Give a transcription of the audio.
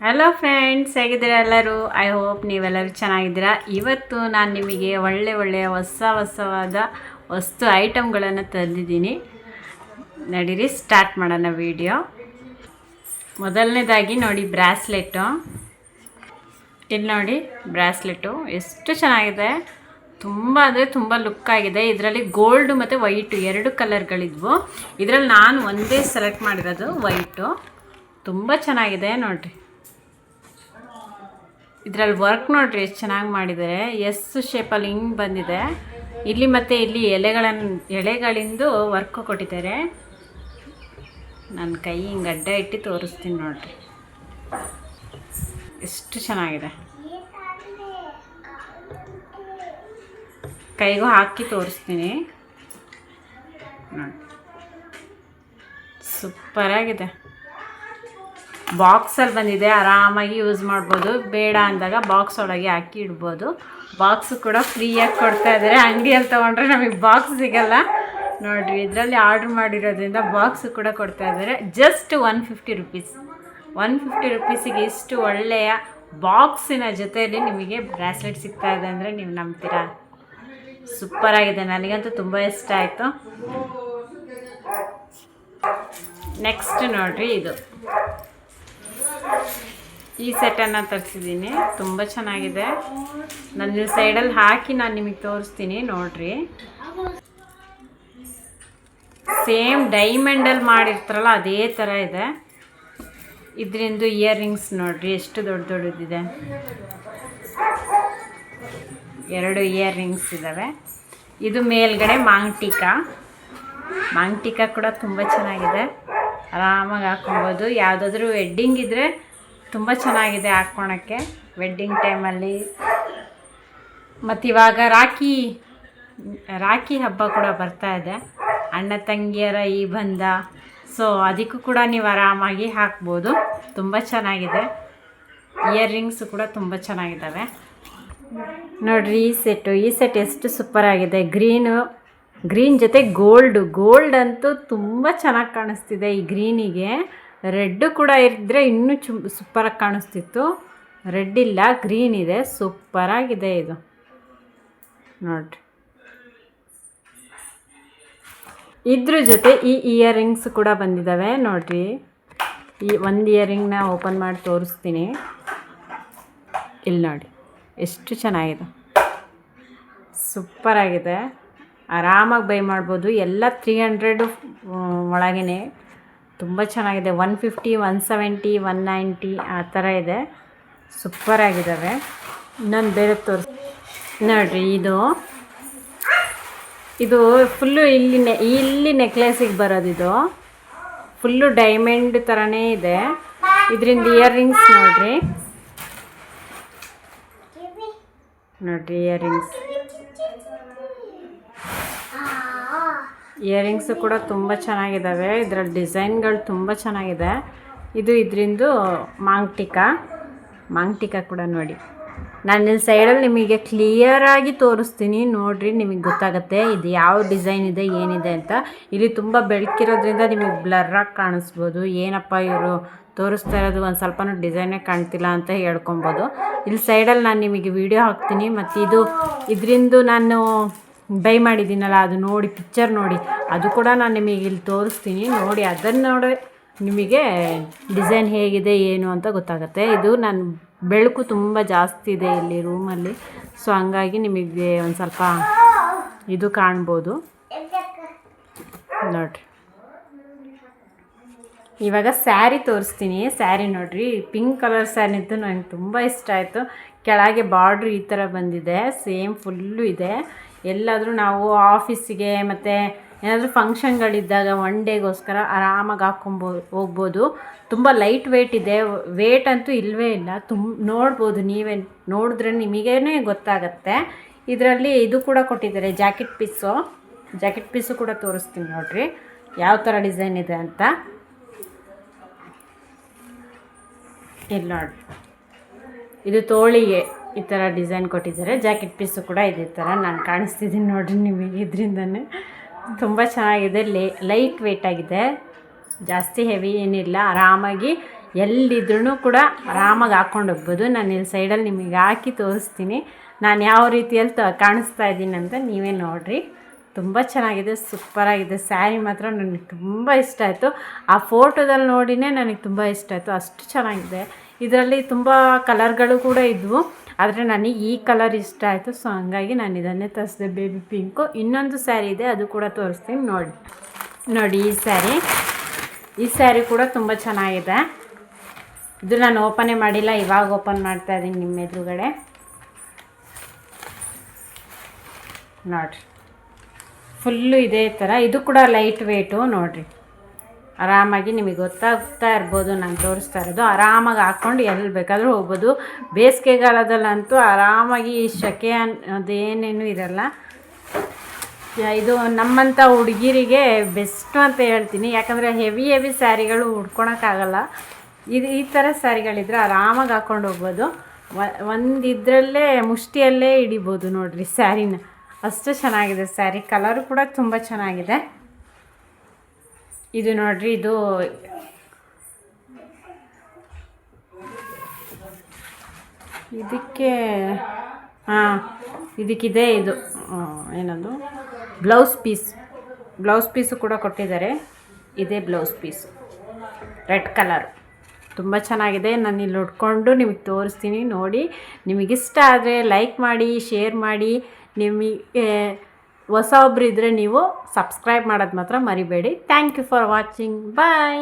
Hello friends, ಹೇಗಿದ್ದೀರಾ ಎಲ್ಲರೂ? I hope ನೀವೆಲ್ಲರೂ ಚೆನ್ನಾಗಿದ್ದೀರಾ. ಇವತ್ತು ನಾನು ನಿಮಗೆ ಒಳ್ಳೆಯ ಹೊಸವಾದ ಐಟಮ್ಗಳನ್ನು ತಂದಿದ್ದೀನಿ. ನಡೀರಿ ಸ್ಟಾರ್ಟ್ ಮಾಡೋಣ ವಿಡಿಯೋ. ಮೊದಲನೇದಾಗಿ ನೋಡಿ ಬ್ರಾಸ್ಲೆಟ್ಟು. ಇಲ್ಲಿ ನೋಡಿ ಬ್ರಾಸ್ಲೆಟ್ಟು ಎಷ್ಟು ಚೆನ್ನಾಗಿದೆ. ತುಂಬ ಅಂದರೆ ತುಂಬ ಲುಕ್ ಆಗಿದೆ. ಇದರಲ್ಲಿ ಗೋಲ್ಡ್ ಮತ್ತು ವೈಟು ಎರಡು ಕಲರ್ಗಳಿದ್ವು. ಇದರಲ್ಲಿ ನಾನು ಒಂದೇ ಸೆಲೆಕ್ಟ್ ಮಾಡಿರೋದು ವೈಟು. ತುಂಬ ಚೆನ್ನಾಗಿದೆ ನೋಡಿರಿ. ಇದರಲ್ಲಿ ವರ್ಕ್ ನೋಡಿರಿ ಎಷ್ಟು ಚೆನ್ನಾಗಿ ಮಾಡಿದ್ದಾರೆ. ಎಸ್ ಶೇಪಲ್ಲಿ ಹಿಂಗೆ ಬಂದಿದೆ. ಇಲ್ಲಿ ಮತ್ತು ಇಲ್ಲಿ ಎಲೆಗಳಿಂದು ವರ್ಕ್ ಕೊಟ್ಟಿದ್ದಾರೆ. ನನ್ನ ಕೈ ಹಿಂಗೆ ಅಡ್ಡ ಇಟ್ಟು ತೋರಿಸ್ತೀನಿ ನೋಡಿರಿ, ಎಷ್ಟು ಚೆನ್ನಾಗಿದೆ. ಕೈಗೂ ಹಾಕಿ ತೋರಿಸ್ತೀನಿ ನೋಡಿ, ಸೂಪರಾಗಿದೆ. ಬಾಕ್ಸಲ್ಲಿ ಬಂದಿದೆ, ಆರಾಮಾಗಿ ಯೂಸ್ ಮಾಡ್ಬೋದು. ಬೇಡ ಅಂದಾಗ ಬಾಕ್ಸ್ ಒಳಗೆ ಹಾಕಿ ಇಡ್ಬೋದು. ಬಾಕ್ಸ್ ಕೂಡ ಫ್ರೀಯಾಗಿ ಕೊಡ್ತಾ ಇದ್ದಾರೆ. ಅಂಗಡಿಯಲ್ಲಿ ತೊಗೊಂಡ್ರೆ ನಮಗೆ ಬಾಕ್ಸ್ ಸಿಗಲ್ಲ ನೋಡಿರಿ. ಇದರಲ್ಲಿ ಆರ್ಡ್ರ್ ಮಾಡಿರೋದ್ರಿಂದ ಬಾಕ್ಸ್ ಕೂಡ ಕೊಡ್ತಾ ಇದ್ದಾರೆ. Just 150 rupees. 150 ರುಪೀಸಿಗೆ ಇಷ್ಟು ಒಳ್ಳೆಯ ಬಾಕ್ಸಿನ ಜೊತೆಯಲ್ಲಿ ನಿಮಗೆ ಬ್ರಾಸ್ಲೆಟ್ ಸಿಗ್ತಾ ಇದೆ ಅಂದರೆ ನೀವು ನಂಬ್ತೀರಾ? ಸೂಪರಾಗಿದೆ. ನನಗಂತೂ ತುಂಬ ಇಷ್ಟ ಆಯಿತು. ನೆಕ್ಸ್ಟ್ ನೋಡಿರಿ, ಇದು ಈ ಸೆಟನ್ನು ತರಿಸಿದ್ದೀನಿ. ತುಂಬ ಚೆನ್ನಾಗಿದೆ. ನನ್ನ ಸೈಡಲ್ಲಿ ಹಾಕಿ ನಾನು ನಿಮಗೆ ತೋರಿಸ್ತೀನಿ ನೋಡಿರಿ. ಸೇಮ್ ಡೈಮಂಡಲ್ಲಿ ಮಾಡಿರ್ತಾರಲ್ಲ ಅದೇ ಥರ ಇದೆ. ಇದರಿಂದ ಇಯರಿಂಗ್ಸ್ ನೋಡಿರಿ ಎಷ್ಟು ದೊಡ್ಡದಿದೆ. 2 ಇಯರಿಂಗ್ಸ್ ಇದ್ದಾವೆ. ಇದು ಮೇಲ್ಗಡೆ ಮಾಂಗ್ಟಿಕಾ ಕೂಡ ತುಂಬ ಚೆನ್ನಾಗಿದೆ. ಆರಾಮಾಗಿ ಹಾಕ್ಕೊಬೋದು. ಯಾವುದಾದ್ರೂ ವೆಡ್ಡಿಂಗ್ ಇದ್ದರೆ ತುಂಬ ಚೆನ್ನಾಗಿದೆ ಹಾಕ್ಕೊಳಕ್ಕೆ ವೆಡ್ಡಿಂಗ್ ಟೈಮಲ್ಲಿ. ಮತ್ತು ಇವಾಗ ರಾಖಿ ಹಬ್ಬ ಕೂಡ ಬರ್ತಾ ಇದೆ, ಅಣ್ಣ ತಂಗಿಯರ ಈ ಬಂಧ. ಸೊ ಅದಕ್ಕೂ ಕೂಡ ನೀವು ಆರಾಮಾಗಿ ಹಾಕ್ಬೋದು. ತುಂಬ ಚೆನ್ನಾಗಿದೆ. ಇಯರಿಂಗ್ಸ್ ಕೂಡ ತುಂಬ ಚೆನ್ನಾಗಿದ್ದಾವೆ ನೋಡಿರಿ. ಈ ಸೆಟ್ ಎಷ್ಟು ಸೂಪರಾಗಿದೆ. ಗ್ರೀನ್ ಜೊತೆ ಗೋಲ್ಡ್ ಅಂತೂ ತುಂಬ ಚೆನ್ನಾಗಿ ಕಾಣಿಸ್ತಿದೆ. ಈ ಗ್ರೀನಿಗೆ ರೆಡ್ಡು ಕೂಡ ಇದ್ದರೆ ಇನ್ನೂ ಸೂಪರಾಗಿ ಕಾಣಿಸ್ತಿತ್ತು. ರೆಡ್ ಇಲ್ಲ, ಗ್ರೀನ್ ಇದೆ. ಸೂಪರಾಗಿದೆ ಇದು ನೋಡಿರಿ. ಇದ್ರ ಜೊತೆ ಈ ಇಯರಿಂಗ್ಸ್ ಕೂಡ ಬಂದಿದ್ದಾವೆ ನೋಡಿರಿ. ಈ ಒಂದು ಇಯರಿಂಗ್ನ ಓಪನ್ ಮಾಡಿ ತೋರಿಸ್ತೀನಿ. ಇಲ್ಲಿ ನೋಡಿ ಎಷ್ಟು ಚೆನ್ನಾಗಿದೆ, ಸೂಪರಾಗಿದೆ. ಆರಾಮಾಗಿ ಬೈ ಮಾಡ್ಬೋದು. ಎಲ್ಲ 300 ಒಳಗೇ ತುಂಬ ಚೆನ್ನಾಗಿದೆ. 150, 170, 190 ಆ ಥರ ಇದೆ. ಸೂಪರಾಗಿದ್ದಾವೆ. ಇನ್ನೊಂದು ಬೇರೆ ನೋಡಿರಿ. ಇದು ಫುಲ್ಲು ಇಲ್ಲಿ ನೆಕ್ಲೆಸಿಗೆ ಬರೋದು. ಇದು ಫುಲ್ಲು ಡೈಮಂಡ್ ಥರನೇ ಇದೆ. ಇದರಿಂದ ಇಯರಿಂಗ್ಸ್ ನೋಡಿರಿ ಇಯರಿಂಗ್ಸು ಕೂಡ ತುಂಬ ಚೆನ್ನಾಗಿದ್ದಾವೆ. ಇದರಲ್ಲಿ ಡಿಸೈನ್ಗಳು ತುಂಬ ಚೆನ್ನಾಗಿದೆ. ಇದರಿಂದ ಮಾಂಗ್ಟಿಕಾ ಕೂಡ ನೋಡಿ. ನಾನು ಇಲ್ಲಿ ಸೈಡಲ್ಲಿ ನಿಮಗೆ ಕ್ಲಿಯರಾಗಿ ತೋರಿಸ್ತೀನಿ ನೋಡಿರಿ, ನಿಮಗೆ ಗೊತ್ತಾಗುತ್ತೆ ಇದು ಯಾವ ಡಿಸೈನ್ ಇದೆ ಏನಿದೆ ಅಂತ. ಇಲ್ಲಿ ತುಂಬ ಬೆಳಕಿರೋದ್ರಿಂದ ನಿಮಗೆ ಬ್ಲರ್ರಾಗಿ ಕಾಣಿಸ್ಬೋದು. ಏನಪ್ಪ ಇವರು ತೋರಿಸ್ತಾ ಇರೋದು ಒಂದು ಸ್ವಲ್ಪನೂ ಡಿಸೈನೇ ಕಾಣ್ತಿಲ್ಲ ಅಂತ ಹೇಳ್ಕೊಬೋದು. ಇಲ್ಲಿ ಸೈಡಲ್ಲಿ ನಾನು ನಿಮಗೆ ವಿಡಿಯೋ ಹಾಕ್ತೀನಿ. ಮತ್ತು ಇದರಿಂದ ನಾನು ಬೈ ಮಾಡಿದ್ದೀನಲ್ಲ, ಅದು ನೋಡಿ, ಪಿಕ್ಚರ್ ನೋಡಿ, ಅದು ಕೂಡ ನಾನು ನಿಮಗೆ ಇಲ್ಲಿ ತೋರಿಸ್ತೀನಿ ನೋಡಿ. ಅದನ್ನು ನೋಡಿ ನಿಮಗೆ ಡಿಸೈನ್ ಹೇಗಿದೆ ಏನು ಅಂತ ಗೊತ್ತಾಗುತ್ತೆ. ಇದು ನಾನು ಬೆಳಕು ತುಂಬ ಜಾಸ್ತಿ ಇದೆ ಇಲ್ಲಿ ರೂಮಲ್ಲಿ. ಸೊ ಹಂಗಾಗಿ ನಿಮಗೆ ಒಂದು ಸ್ವಲ್ಪ ಇದು ಕಾಣ್ಬೋದು ನೋಡಿರಿ. ಇವಾಗ ಸ್ಯಾರಿ ತೋರಿಸ್ತೀನಿ. ಸ್ಯಾರಿ ನೋಡಿರಿ, ಪಿಂಕ್ ಕಲರ್ ಸ್ಯಾರಿ ಇತ್ತು, ನನಗೆ ತುಂಬ ಇಷ್ಟ ಆಯಿತು. ಕೆಳಗೆ ಬಾರ್ಡ್ರ್ ಈ ಥರ ಬಂದಿದೆ, ಸೇಮ್ ಫುಲ್ಲು ಇದೆ. ಎಲ್ಲಾದರೂ ನಾವು ಆಫೀಸಿಗೆ ಮತ್ತು ಏನಾದರೂ ಫಂಕ್ಷನ್ಗಳಿದ್ದಾಗ ಒನ್ ಡೇಗೋಸ್ಕರ ಆರಾಮಾಗಿ ಹೋಗ್ಬೋದು. ತುಂಬ ಲೈಟ್ ವೆಯ್ಟ್ ಇದೆ. ವೇಟ್ ಅಂತೂ ಇಲ್ಲವೇ ಇಲ್ಲ. ನೋಡ್ಬೋದು, ನೀವೇ ನೋಡಿದ್ರೆ ನಿಮಗೇ ಗೊತ್ತಾಗತ್ತೆ. ಇದರಲ್ಲಿ ಇದು ಕೂಡ ಕೊಟ್ಟಿದ್ದಾರೆ, ಜಾಕೆಟ್ ಪೀಸು ಕೂಡ ತೋರಿಸ್ತೀನಿ ನೋಡಿರಿ ಯಾವ ಥರ ಡಿಸೈನ್ ಇದೆ ಅಂತ. ಇಲ್ಲಿ ನೋಡಿ, ಇದು ತೋಳಿಗೆ ಈ ಥರ ಡಿಸೈನ್ ಕೊಟ್ಟಿದ್ದಾರೆ. ಜಾಕೆಟ್ ಪೀಸು ಕೂಡ ಇದೇ ಥರ ನಾನು ಕಾಣಿಸ್ತಿದ್ದೀನಿ ನೋಡಿರಿ ನಿಮಗೆ. ಇದರಿಂದನೇ ತುಂಬ ಚೆನ್ನಾಗಿದೆ. ಲೈಟ್ ವೆಯ್ಟ್ ಆಗಿದೆ, ಜಾಸ್ತಿ ಹೆವಿ ಏನಿಲ್ಲ. ಆರಾಮಾಗಿ ಎಲ್ಲಿದ್ರೂ ಕೂಡ ಆರಾಮಾಗಿ ಹಾಕ್ಕೊಂಡು ಹೋಗ್ಬೋದು. ನಾನು ಇಲ್ಲಿ ಸೈಡಲ್ಲಿ ನಿಮಗೆ ಹಾಕಿ ತೋರಿಸ್ತೀನಿ ನಾನು ಯಾವ ರೀತಿಯಲ್ಲಿ ಕಾಣಿಸ್ತಾ ಇದ್ದೀನಿ ಅಂತ ನೀವೇ ನೋಡಿರಿ. ತುಂಬ ಚೆನ್ನಾಗಿದೆ, ಸೂಪರಾಗಿದೆ ಸ್ಯಾರಿ ಮಾತ್ರ ನನಗೆ ತುಂಬ ಇಷ್ಟ ಆಯಿತು. ಆ ಫೋಟೋದಲ್ಲಿ ನೋಡಿನೇ ನನಗೆ ತುಂಬ ಇಷ್ಟ ಆಯಿತು, ಅಷ್ಟು ಚೆನ್ನಾಗಿದೆ. ಇದರಲ್ಲಿ ತುಂಬ ಕಲರ್ಗಳು ಕೂಡ ಇದ್ವು, ಆದರೆ ನನಗೆ ಈ ಕಲರ್ ಇಷ್ಟ ಆಯಿತು. ಸೊ ಹಂಗಾಗಿ ನಾನು ಇದನ್ನೇ ತರಿಸಿದೆ, ಬೇಬಿ ಪಿಂಕು. ಇನ್ನೊಂದು ಸ್ಯಾರಿ ಇದೆ, ಅದು ಕೂಡ ತೋರಿಸ್ತೀನಿ ನೋಡಿ. ಈ ಸ್ಯಾರಿ ಕೂಡ ತುಂಬ ಚೆನ್ನಾಗಿದೆ. ಇದು ನಾನು ಓಪನೇ ಮಾಡಿಲ್ಲ, ಇವಾಗ ಓಪನ್ ಮಾಡ್ತಾ ಇದ್ದೀನಿ ನಿಮ್ಮ ಎದುರುಗಡೆ. ನೋಡಿರಿ, ಫುಲ್ಲು ಇದೇ ಥರ. ಇದು ಕೂಡ ಲೈಟ್ ವೇಟು ನೋಡಿರಿ. ಆರಾಮಾಗಿ ನಿಮಗೆ ಗೊತ್ತಾಗ್ತಾ ಇರ್ಬೋದು ನಾನು ತೋರಿಸ್ತಾ ಇರೋದು. ಆರಾಮಾಗಿ ಹಾಕ್ಕೊಂಡು ಎಲ್ಲಿ ಬೇಕಾದರೂ ಹೋಗ್ಬೋದು. ಬೇಸಿಗೆಗಾಲದಲ್ಲಂತೂ ಆರಾಮಾಗಿ ಸೆಕೆ ಅದೇನೇನು ಇರಲ್ಲ. ಇದು ನಮ್ಮಂಥ ಹುಡುಗಿರಿಗೆ ಬೆಸ್ಟು ಅಂತ ಹೇಳ್ತೀನಿ. ಯಾಕಂದರೆ ಹೆವಿ ಸ್ಯಾರಿಗಳು ಉಟ್ಕೊಳಕ್ಕಾಗಲ್ಲ. ಈ ಥರ ಸ್ಯಾರಿಗಳಿದ್ರೆ ಆರಾಮಾಗಿ ಹಾಕ್ಕೊಂಡು ಹೋಗ್ಬೋದು. ಒಂದು ಇದರಲ್ಲೇ ಮುಷ್ಟಿಯಲ್ಲೇ ಹಿಡಿಬೋದು ನೋಡಿರಿ ಸ್ಯಾರಿನ. ಅಷ್ಟು ಚೆನ್ನಾಗಿದೆ ಸ್ಯಾರಿ. ಕಲರು ಕೂಡ ತುಂಬ ಚೆನ್ನಾಗಿದೆ. ಇದು ನೋಡಿರಿ, ಇದು ಇದಕ್ಕಿದೆ ಇದು ಏನದು ಬ್ಲೌಸ್ ಪೀಸು ಕೂಡ ಕೊಟ್ಟಿದ್ದಾರೆ. ಇದೇ ಬ್ಲೌಸ್ ಪೀಸು, ರೆಡ್ ಕಲರು, ತುಂಬ ಚೆನ್ನಾಗಿದೆ. ನಾನು ಇಲ್ಲಿ ಉಟ್ಕೊಂಡು ನಿಮಗೆ ತೋರಿಸ್ತೀನಿ ನೋಡಿ. ನಿಮಗಿಷ್ಟ ಆದರೆ ಲೈಕ್ ಮಾಡಿ, ಶೇರ್ ಮಾಡಿ. ನಿಮಗೆ ಹೊಸ ಒಬ್ಬರು ಇದ್ದರೆ ನೀವು ಸಬ್ಸ್ಕ್ರೈಬ್ ಮಾಡೋದು ಮಾತ್ರ ಮರಿಬೇಡಿ. Thank you for watching. Bye.